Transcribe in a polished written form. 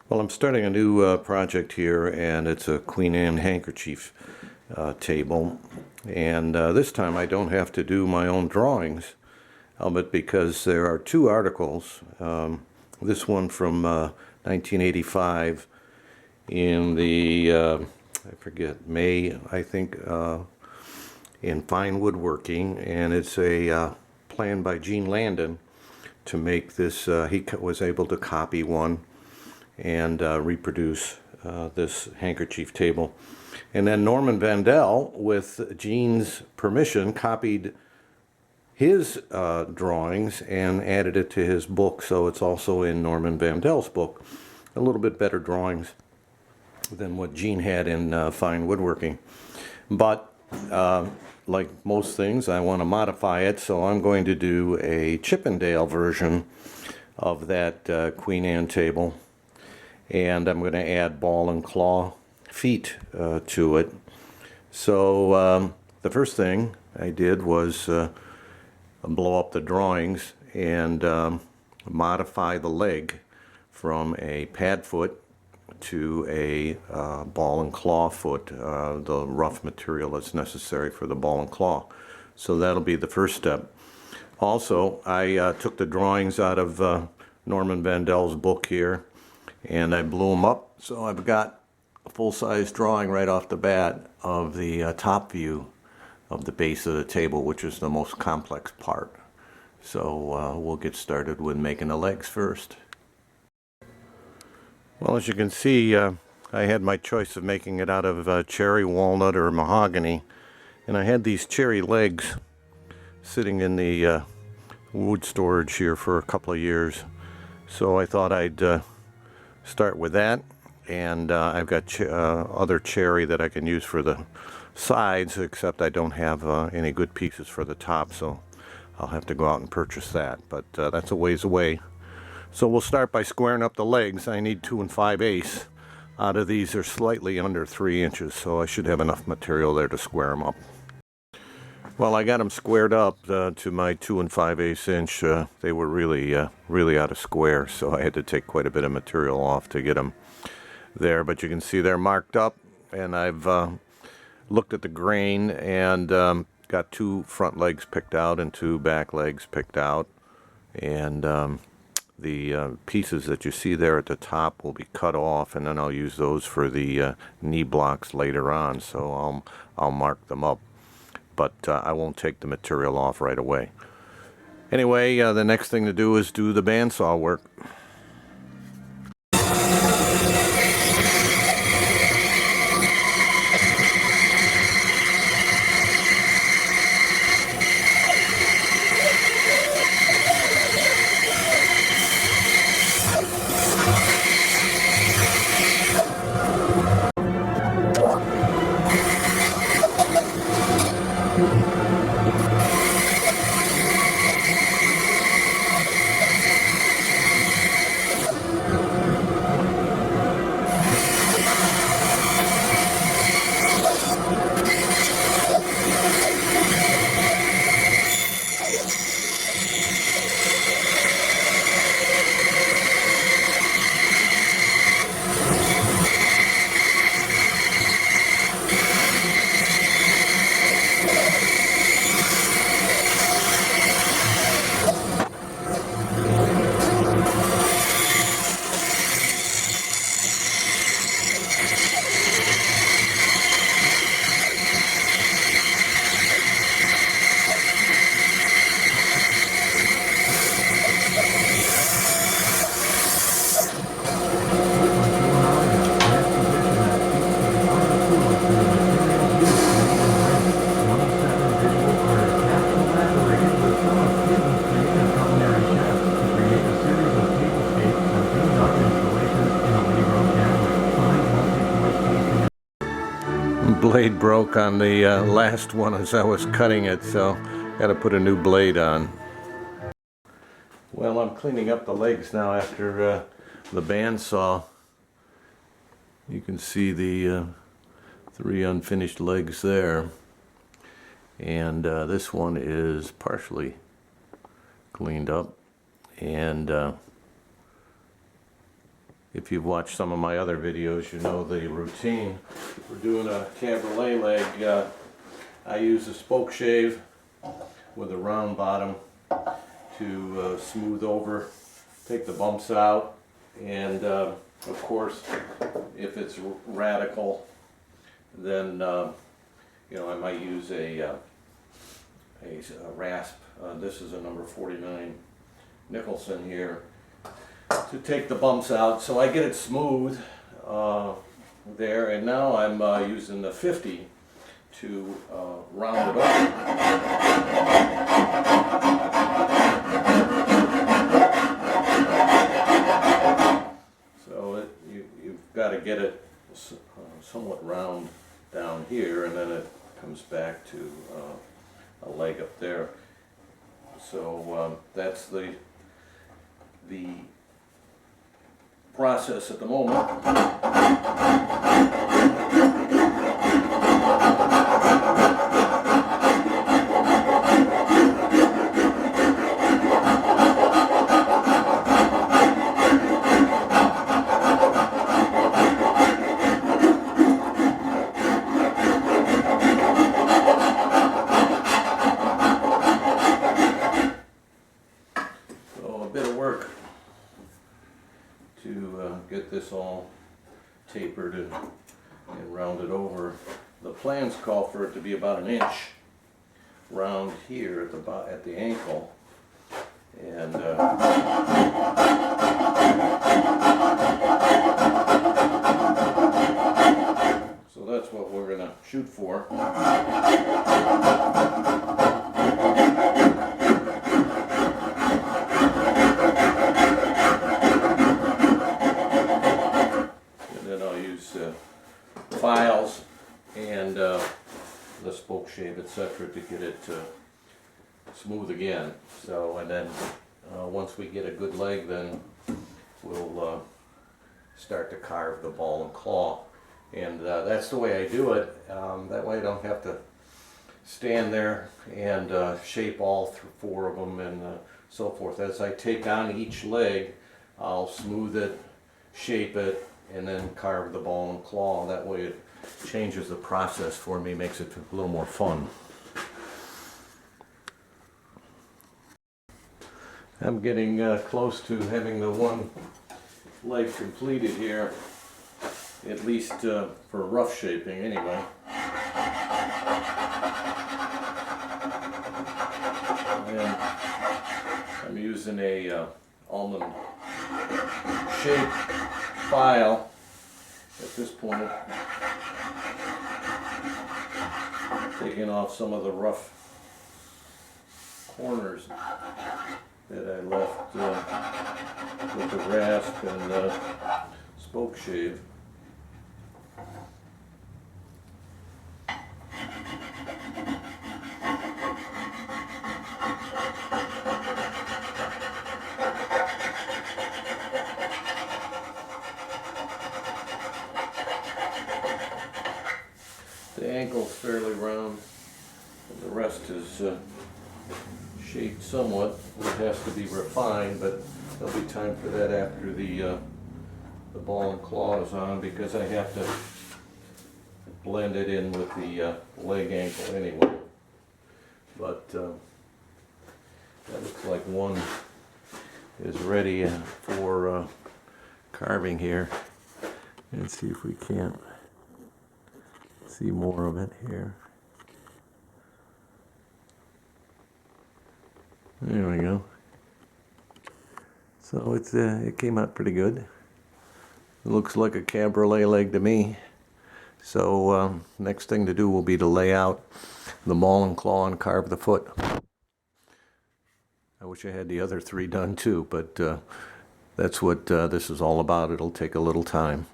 Well, I'm starting a new project here, and it's a Queen Anne handkerchief table. And this time I don't have to do my own drawings, albeit because there are two articles. This one from 1985 in the, I forget, May, I think, in Fine Woodworking, and it's a plan by Gene Landon to make this. He was able to copy one and reproduce this handkerchief table. And then Norman Vandal, with Gene's permission, copied his drawings and added it to his book, so it's also in Norman Vandal's book. A little bit better drawings than what Gene had in Fine Woodworking. But like most things, I want to modify it, so I'm going to do a Chippendale version of that Queen Anne table. And I'm going to add ball and claw feet to it. So the first thing I did was blow up the drawings and modify the leg from a pad foot to a ball and claw foot, the rough material that's necessary for the ball and claw. So that'll be the first step. Also, I took the drawings out of Norman Vandal's book here, and I blew them up, so I've got a full-size drawing right off the bat of the top view of the base of the table, which is the most complex part. So we'll get started with making the legs first. Well, as you can see, I had my choice of making it out of cherry, walnut, or mahogany, and I had these cherry legs sitting in the wood storage here for a couple of years, so I thought I'd start with that. And I've got other cherry that I can use for the sides, except I don't have any good pieces for the top, so I'll have to go out and purchase that, but that's a ways away. So we'll start by squaring up the legs. I need 2 5/8. Out of these are slightly under 3 inches, so I should have enough material there to square them up. Well, I got them squared up to my 2 5/8 inch. They were really out of square, so I had to take quite a bit of material off to get them there. But you can see they're marked up, and I've looked at the grain and got 2 front legs picked out and 2 back legs picked out. And the pieces that you see there at the top will be cut off, and then I'll use those for the knee blocks later on, so I'll mark them up. But I won't take the material off right away. Anyway, the next thing to do is do the bandsaw work. Blade broke on the last one as I was cutting it, so got to put a new blade on. Well, I'm cleaning up the legs now after the bandsaw. You can see the 3 unfinished legs there, and this one is partially cleaned up, and if you've watched some of my other videos, you know the routine. We're doing a cabriolet leg. I use a spoke shave with a round bottom to smooth over, take the bumps out, and of course, if it's radical, then you know, I might use a rasp. This is a number 49 Nicholson here, to take the bumps out, so I get it smooth there. And now I'm using the 50 to round it up. So you've got to get it somewhat round down here, and then it comes back to a leg up there. So that's the process at the moment. So a bit of work to get this all tapered and rounded over. The plans call for it to be about 1 inch round here at the ankle, and so that's what we're going to shoot for. Files and the spoke shave, etc., to get it smooth again. So, and then once we get a good leg, then we'll start to carve the ball and claw, and that's the way I do it. That way I don't have to stand there and shape all 4 of them and so forth. As I take on each leg, I'll smooth it, shape it, and then carve the ball and claw. That way it changes the process for me, makes it a little more fun. I'm getting close to having the one leg completed here, at least for rough shaping anyway. And I'm using a almond shape file at this point, taking off some of the rough corners that I left with the rasp and spoke shave. The ankle's fairly round, and the rest is shaped somewhat. It has to be refined, but there'll be time for that after the ball and claw is on, because I have to blend it in with the leg ankle anyway. But that looks like one is ready for carving here. Let's see if we can't see more of it here. There we go. So it came out pretty good. It looks like a cabriolet leg to me. So next thing to do will be to lay out the ball and claw and carve the foot. I wish I had the other 3 done too, but that's what this is all about. It'll take a little time.